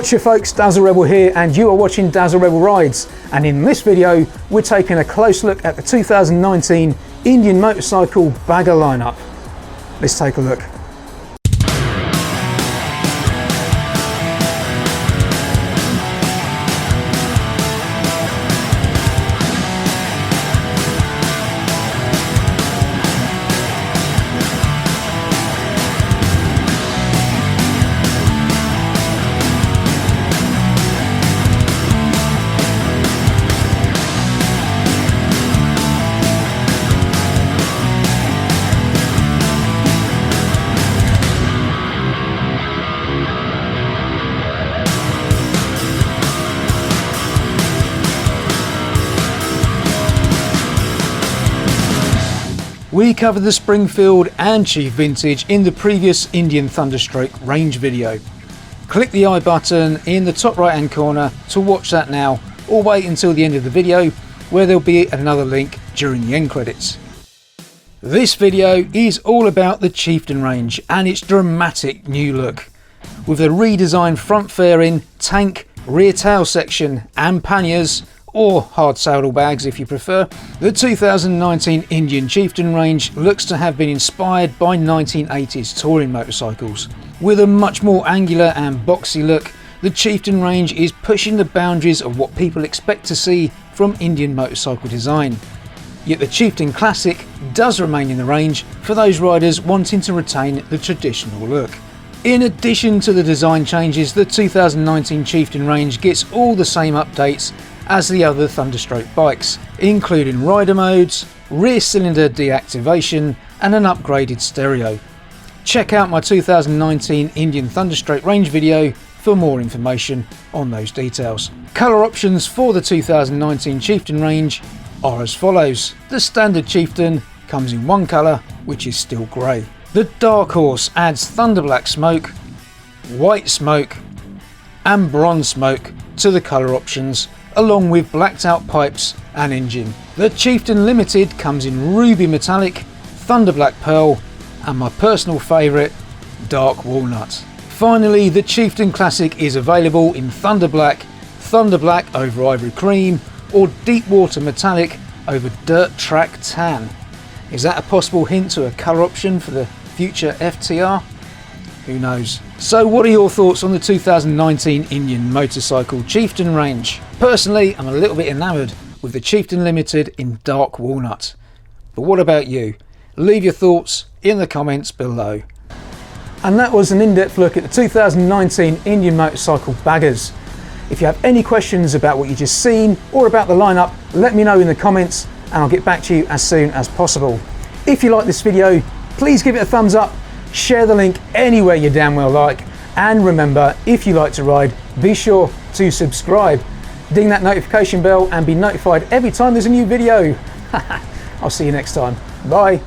Gotcha folks, Dazzle Rebel here, and you are watching Dazzle Rebel Rides. And in this video, we're taking a close look at the 2019 Indian Motorcycle Bagger lineup. Let's take a look. We covered the Springfield and Chief Vintage in the previous Indian Thunderstroke range video. Click the I button in the top right hand corner to watch that now, or wait until the end of the video where there'll be another link during the end credits. This video is all about the Chieftain range and its dramatic new look. With a redesigned front fairing, tank, rear tail section and panniers, or hard saddlebags if you prefer, the 2019 Indian Chieftain range looks to have been inspired by 1980s touring motorcycles. With a much more angular and boxy look, the Chieftain range is pushing the boundaries of what people expect to see from Indian motorcycle design. Yet the Chieftain Classic does remain in the range for those riders wanting to retain the traditional look. In addition to the design changes, the 2019 Chieftain range gets all the same updates as the other Thunderstroke bikes, including rider modes, rear cylinder deactivation and an upgraded stereo. Check out my 2019 Indian Thunderstroke range video for more information on those details. Colour options for the 2019 Chieftain range are as follows. The standard Chieftain comes in one colour, which is still grey. The Dark Horse adds Thunder Black Smoke, White Smoke and Bronze Smoke to the colour options, along with blacked out pipes and engine. The Chieftain Limited comes in Ruby Metallic, Thunder Black Pearl and my personal favourite, Dark Walnut. Finally, the Chieftain Classic is available in Thunder Black over Ivory Cream or Deep Water Metallic over Dirt Track Tan. Is that a possible hint to a colour option for the future FTR? Who knows? So what are your thoughts on the 2019 Indian Motorcycle Chieftain range? Personally, I'm a little bit enamoured with the Chieftain Limited in Dark Walnut. But what about you? Leave your thoughts in the comments below. And that was an in-depth look at the 2019 Indian Motorcycle Baggers. If you have any questions about what you just seen or about the lineup, let me know in the comments and I'll get back to you as soon as possible. If you like this video, please give it a thumbs up, share the link anywhere you damn well like, and remember, if you like to ride, be sure to subscribe. Ding that notification bell and be notified every time there's a new video. I'll see you next time. Bye.